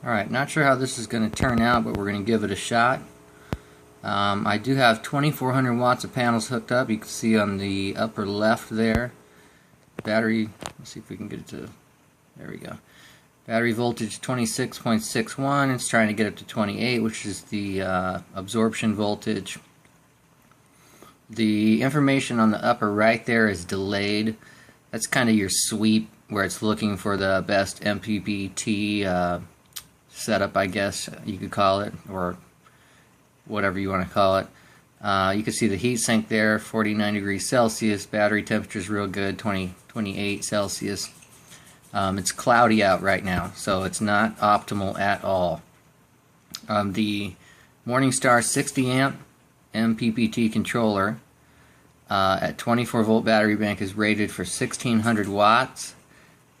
Alright, not sure how this is going to turn out, but we're going to give it a shot. I do have 2400 watts of panels hooked up. You can see on the upper left there. Battery, let's see if we can get it to, there we go. Battery voltage 26.61. It's trying to get up to 28, which is the absorption voltage. The information on the upper right there is delayed. That's kind of your sweep where it's looking for the best MPPT setup, I guess you could call it, or whatever you want to call it. You can see the heat sink there, 49 degrees Celsius. Battery temperature is real good, 28 Celsius. It's cloudy out right now, so it's not optimal at all. The Morningstar 60 amp MPPT controller at 24 volt battery bank is rated for 1600 watts.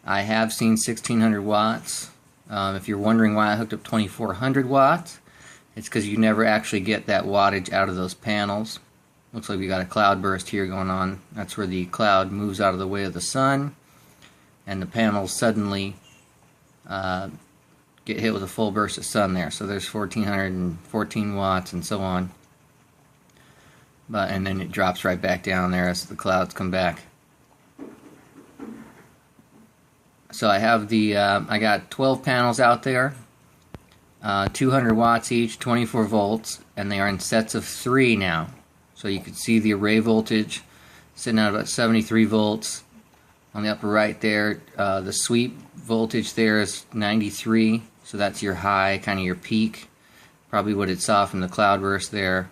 I have seen 1600 watts. If you're wondering why I hooked up 2400 watts, it's because you never actually get that wattage out of those panels. Looks like we got a cloud burst here going on. That's where the cloud moves out of the way of the sun, and the panels suddenly get hit with a full burst of sun there. So there's 1414 watts and so on. And then it drops right back down there as the clouds come back. So I have I got 12 panels out there, 200 watts each, 24 volts, and they are in sets of 3 now. So you can see the array voltage sitting at about 73 volts. On the upper right there, the sweep voltage there is 93, so that's your high, kind of your peak, probably what it saw from the cloudburst there.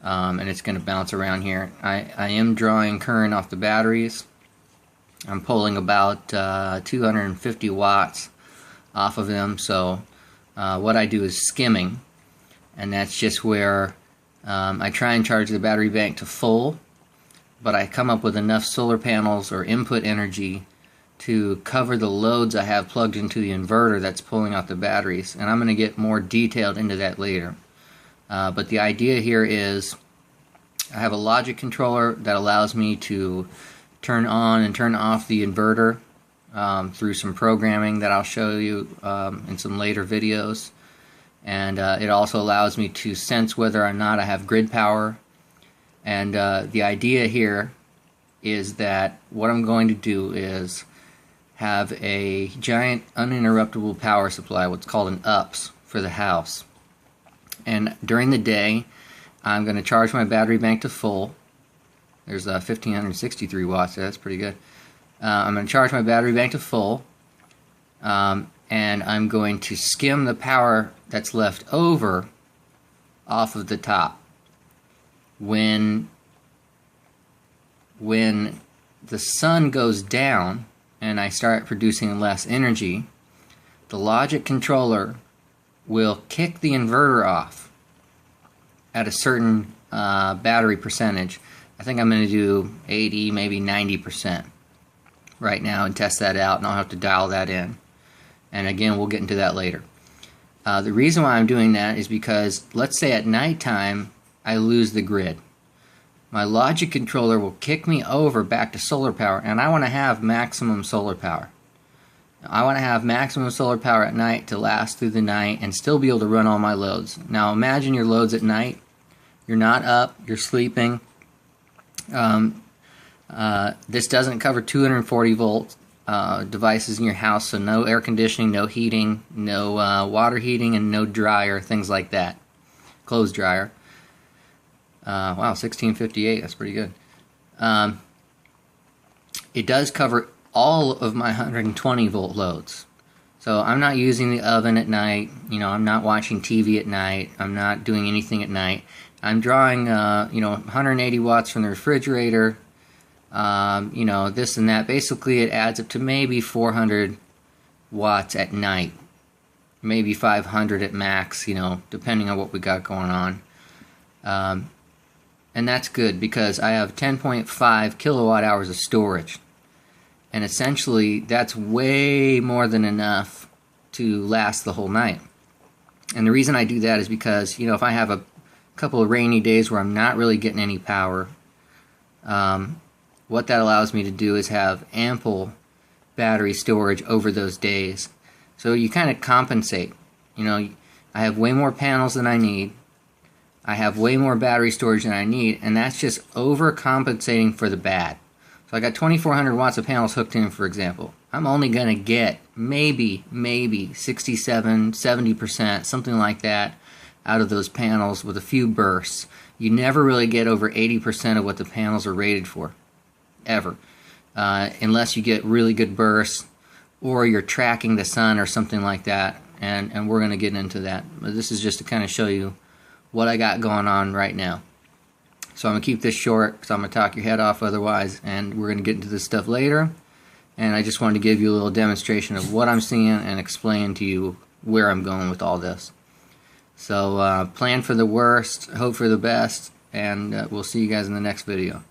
And it's going to bounce around here. I am drawing current off the batteries. I'm pulling about 250 watts off of them, so what I do is skimming, and that's just where I try and charge the battery bank to full, but I come up with enough solar panels or input energy to cover the loads I have plugged into the inverter that's pulling out the batteries, and I'm going to get more detailed into that later. But the idea here is I have a logic controller that allows me to turn on and turn off the inverter through some programming that I'll show you in some later videos. And it also allows me to sense whether or not I have grid power. And the idea here is that what I'm going to do is have a giant uninterruptible power supply, what's called an UPS, for the house. And during the day, I'm going to charge my battery bank to full. There's 1563 watts, that's pretty good. I'm going to charge my battery bank to full, and I'm going to skim the power that's left over off of the top. When the sun goes down and I start producing less energy, the logic controller will kick the inverter off at a certain battery percentage. I think I'm going to do 80, maybe 90% right now and test that out, and I'll have to dial that in. And again, we'll get into that later. The reason why I'm doing that is because, let's say at nighttime, I lose the grid. My logic controller will kick me over back to solar power, and I want to have maximum solar power. I want to have maximum solar power at night to last through the night and still be able to run all my loads. Now imagine your loads at night. You're not up, you're sleeping. This doesn't cover 240 volt devices in your house, so no air conditioning, no heating, no water heating, and no dryer, things like that. Clothes dryer. Wow, 1658, that's pretty good. It does cover all of my 120 volt loads. So I'm not using the oven at night, I'm not watching TV at night, I'm not doing anything at night. I'm drawing 180 watts from the refrigerator, this and that. Basically it adds up to maybe 400 watts at night, maybe 500 at max, depending on what we got going on. And that's good because I have 10.5 kilowatt hours of storage. And essentially, that's way more than enough to last the whole night. And the reason I do that is because, if I have a couple of rainy days where I'm not really getting any power, what that allows me to do is have ample battery storage over those days. So you kind of compensate. You know, I have way more panels than I need. I have way more battery storage than I need, and that's just overcompensating for the bad. So I got 2400 watts of panels hooked in, for example. I'm only going to get maybe 67, 70%, something like that, out of those panels with a few bursts. You never really get over 80% of what the panels are rated for, ever, unless you get really good bursts or you're tracking the sun or something like that, and we're going to get into that. But this is just to kind of show you what I got going on right now. So I'm going to keep this short because I'm going to talk your head off otherwise, and we're going to get into this stuff later. And I just wanted to give you a little demonstration of what I'm seeing and explain to you where I'm going with all this. So plan for the worst, hope for the best, and we'll see you guys in the next video.